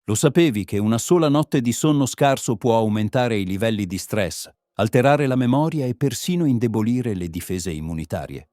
Lo sapevi che una sola notte di sonno scarso può aumentare i livelli di stress, alterare la memoria e persino indebolire le difese immunitarie?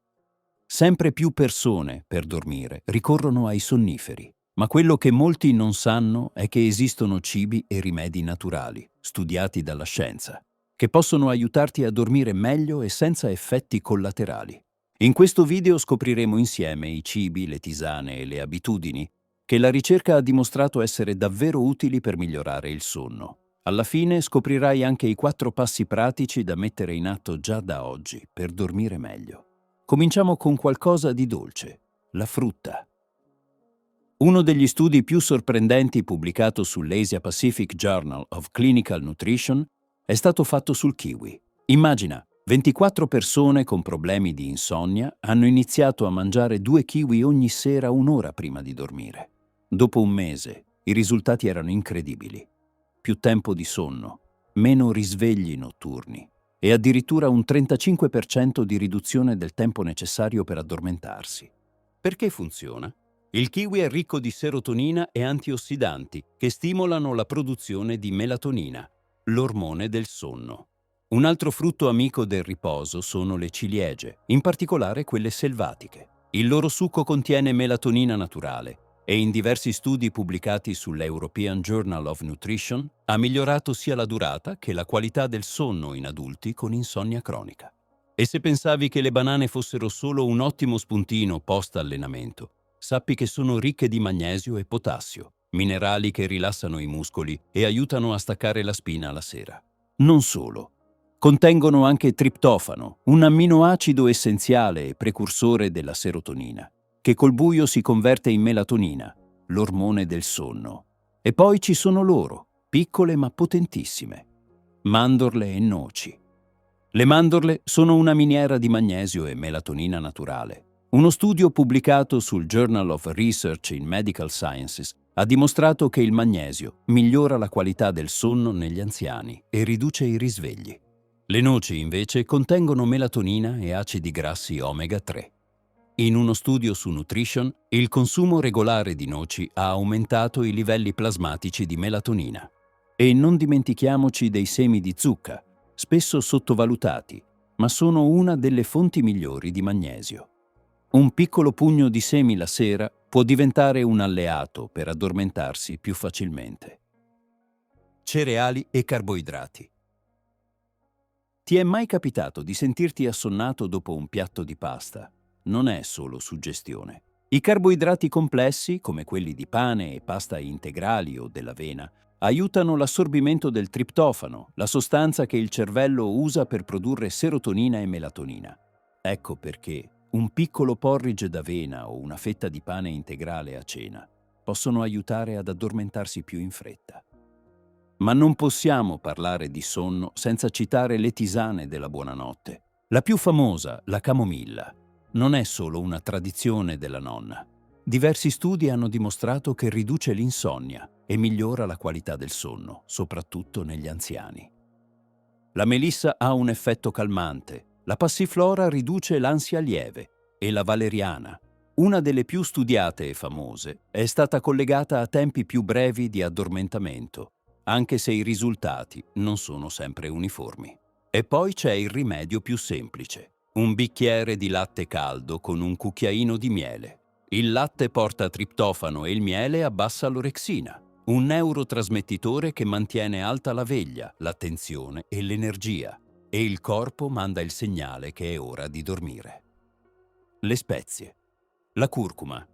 Sempre più persone, per dormire, ricorrono ai sonniferi, ma quello che molti non sanno è che esistono cibi e rimedi naturali, studiati dalla scienza, che possono aiutarti a dormire meglio e senza effetti collaterali. In questo video scopriremo insieme i cibi, le tisane e le abitudini che la ricerca ha dimostrato essere davvero utili per migliorare il sonno. Alla fine scoprirai anche i 4 passi pratici da mettere in atto già da oggi per dormire meglio. Cominciamo con qualcosa di dolce, la frutta. Uno degli studi più sorprendenti pubblicato sull'Asia Pacific Journal of Clinical Nutrition è stato fatto sul kiwi. Immagina, 24 persone con problemi di insonnia hanno iniziato a mangiare 2 kiwi ogni sera un'ora prima di dormire. Dopo un mese, i risultati erano incredibili. Più tempo di sonno, meno risvegli notturni e addirittura un 35% di riduzione del tempo necessario per addormentarsi. Perché funziona? Il kiwi è ricco di serotonina e antiossidanti che stimolano la produzione di melatonina, l'ormone del sonno. Un altro frutto amico del riposo sono le ciliegie, in particolare quelle selvatiche. Il loro succo contiene melatonina naturale e in diversi studi pubblicati sull'European Journal of Nutrition ha migliorato sia la durata che la qualità del sonno in adulti con insonnia cronica. E se pensavi che le banane fossero solo un ottimo spuntino post-allenamento, sappi che sono ricche di magnesio e potassio, minerali che rilassano i muscoli e aiutano a staccare la spina la sera. Non solo. Contengono anche triptofano, un amminoacido essenziale e precursore della serotonina, che col buio si converte in melatonina, l'ormone del sonno. E poi ci sono loro, piccole ma potentissime, mandorle e noci. Le mandorle sono una miniera di magnesio e melatonina naturale. Uno studio pubblicato sul Journal of Research in Medical Sciences ha dimostrato che il magnesio migliora la qualità del sonno negli anziani e riduce i risvegli. Le noci, invece, contengono melatonina e acidi grassi omega 3. In uno studio su Nutrition, il consumo regolare di noci ha aumentato i livelli plasmatici di melatonina. E non dimentichiamoci dei semi di zucca, spesso sottovalutati, ma sono una delle fonti migliori di magnesio. Un piccolo pugno di semi la sera può diventare un alleato per addormentarsi più facilmente. Cereali e carboidrati. Ti è mai capitato di sentirti assonnato dopo un piatto di pasta? Non è solo suggestione. I carboidrati complessi, come quelli di pane e pasta integrali o dell'avena, aiutano l'assorbimento del triptofano, la sostanza che il cervello usa per produrre serotonina e melatonina. Ecco perché un piccolo porridge d'avena o una fetta di pane integrale a cena possono aiutare ad addormentarsi più in fretta. Ma non possiamo parlare di sonno senza citare le tisane della buonanotte. La più famosa, la camomilla, non è solo una tradizione della nonna. Diversi studi hanno dimostrato che riduce l'insonnia e migliora la qualità del sonno, soprattutto negli anziani. La melissa ha un effetto calmante, la passiflora riduce l'ansia lieve e la valeriana, una delle più studiate e famose, è stata collegata a tempi più brevi di addormentamento, anche se i risultati non sono sempre uniformi. E poi c'è il rimedio più semplice, un bicchiere di latte caldo con un cucchiaino di miele. Il latte porta triptofano e il miele abbassa l'orexina, un neurotrasmettitore che mantiene alta la veglia, l'attenzione e l'energia, e il corpo manda il segnale che è ora di dormire. Le spezie. La curcuma.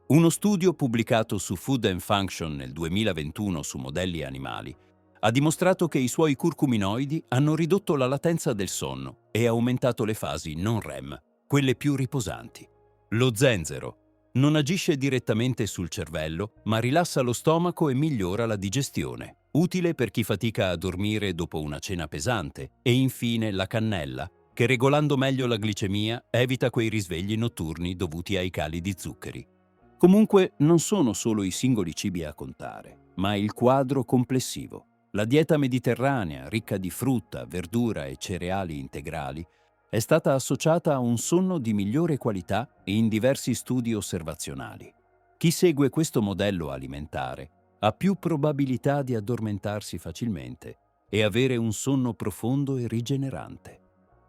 Uno studio pubblicato su Food and Function nel 2021 su modelli animali ha dimostrato che i suoi curcuminoidi hanno ridotto la latenza del sonno e aumentato le fasi non REM, quelle più riposanti. Lo zenzero non agisce direttamente sul cervello, ma rilassa lo stomaco e migliora la digestione, utile per chi fatica a dormire dopo una cena pesante, e infine la cannella, che regolando meglio la glicemia evita quei risvegli notturni dovuti ai cali di zuccheri. Comunque non sono solo i singoli cibi a contare, ma il quadro complessivo. La dieta mediterranea, ricca di frutta, verdura e cereali integrali, è stata associata a un sonno di migliore qualità in diversi studi osservazionali. Chi segue questo modello alimentare ha più probabilità di addormentarsi facilmente e avere un sonno profondo e rigenerante.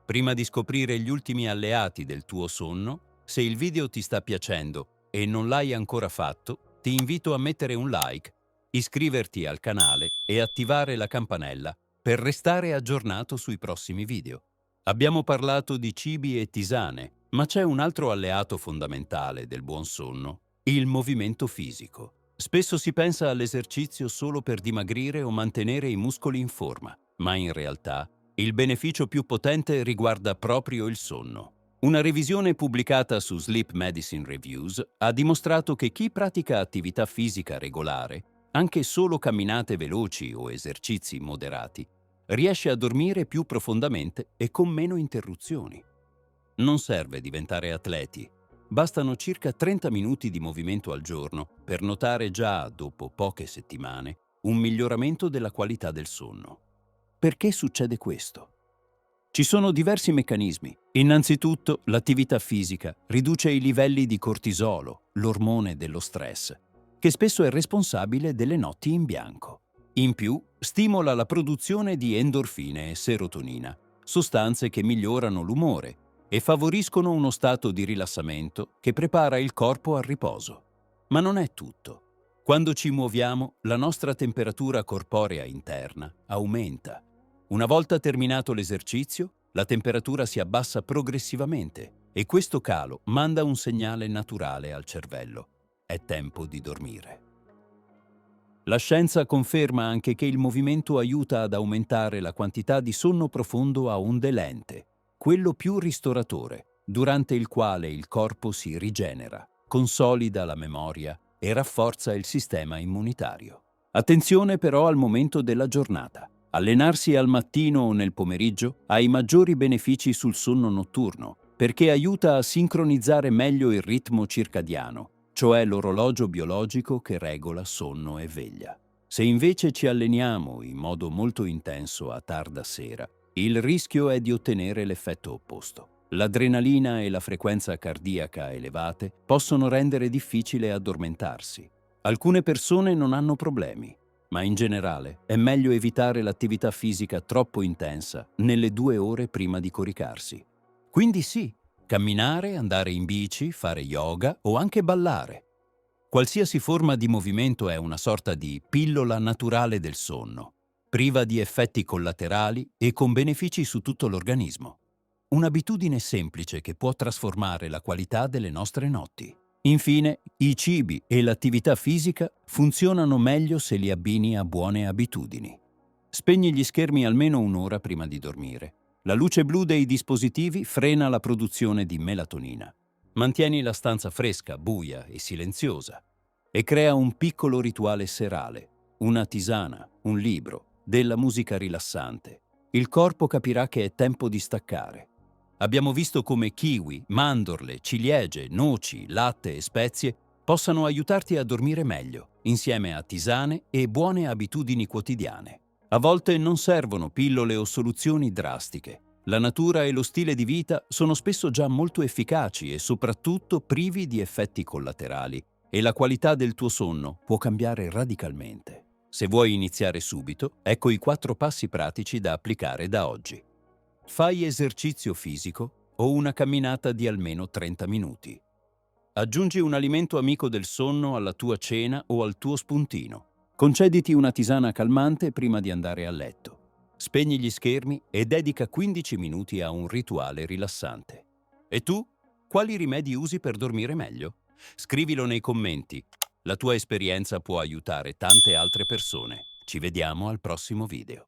Prima di scoprire gli ultimi alleati del tuo sonno, se il video ti sta piacendo e non l'hai ancora fatto, ti invito a mettere un like, iscriverti al canale e attivare la campanella per restare aggiornato sui prossimi video. Abbiamo parlato di cibi e tisane, ma c'è un altro alleato fondamentale del buon sonno, il movimento fisico. Spesso si pensa all'esercizio solo per dimagrire o mantenere i muscoli in forma, ma in realtà il beneficio più potente riguarda proprio il sonno. Una revisione pubblicata su Sleep Medicine Reviews ha dimostrato che chi pratica attività fisica regolare, anche solo camminate veloci o esercizi moderati, riesce a dormire più profondamente e con meno interruzioni. Non serve diventare atleti. Bastano circa 30 minuti di movimento al giorno per notare già, dopo poche settimane, un miglioramento della qualità del sonno. Perché succede questo? Ci sono diversi meccanismi. Innanzitutto, l'attività fisica riduce i livelli di cortisolo, l'ormone dello stress, che spesso è responsabile delle notti in bianco. In più, stimola la produzione di endorfine e serotonina, sostanze che migliorano l'umore e favoriscono uno stato di rilassamento che prepara il corpo al riposo. Ma non è tutto. Quando ci muoviamo, la nostra temperatura corporea interna aumenta. Una volta terminato l'esercizio, la temperatura si abbassa progressivamente e questo calo manda un segnale naturale al cervello. È tempo di dormire. La scienza conferma anche che il movimento aiuta ad aumentare la quantità di sonno profondo a onde lente, quello più ristoratore, durante il quale il corpo si rigenera, consolida la memoria e rafforza il sistema immunitario. Attenzione però al momento della giornata. Allenarsi al mattino o nel pomeriggio ha i maggiori benefici sul sonno notturno, perché aiuta a sincronizzare meglio il ritmo circadiano, cioè l'orologio biologico che regola sonno e veglia. Se invece ci alleniamo in modo molto intenso a tarda sera, il rischio è di ottenere l'effetto opposto. L'adrenalina e la frequenza cardiaca elevate possono rendere difficile addormentarsi. Alcune persone non hanno problemi, ma in generale è meglio evitare l'attività fisica troppo intensa nelle 2 ore prima di coricarsi. Quindi sì, camminare, andare in bici, fare yoga o anche ballare. Qualsiasi forma di movimento è una sorta di pillola naturale del sonno, priva di effetti collaterali e con benefici su tutto l'organismo. Un'abitudine semplice che può trasformare la qualità delle nostre notti. Infine, i cibi e l'attività fisica funzionano meglio se li abbini a buone abitudini. Spegni gli schermi almeno 1 ora prima di dormire. La luce blu dei dispositivi frena la produzione di melatonina. Mantieni la stanza fresca, buia e silenziosa e crea un piccolo rituale serale, una tisana, un libro, della musica rilassante. Il corpo capirà che è tempo di staccare. Abbiamo visto come kiwi, mandorle, ciliegie, noci, latte e spezie possano aiutarti a dormire meglio, insieme a tisane e buone abitudini quotidiane. A volte non servono pillole o soluzioni drastiche. La natura e lo stile di vita sono spesso già molto efficaci e soprattutto privi di effetti collaterali, e la qualità del tuo sonno può cambiare radicalmente. Se vuoi iniziare subito, ecco i 4 passi pratici da applicare da oggi. Fai esercizio fisico o una camminata di almeno 30 minuti. Aggiungi un alimento amico del sonno alla tua cena o al tuo spuntino. Concediti una tisana calmante prima di andare a letto. Spegni gli schermi e dedica 15 minuti a un rituale rilassante. E tu? Quali rimedi usi per dormire meglio? Scrivilo nei commenti. La tua esperienza può aiutare tante altre persone. Ci vediamo al prossimo video.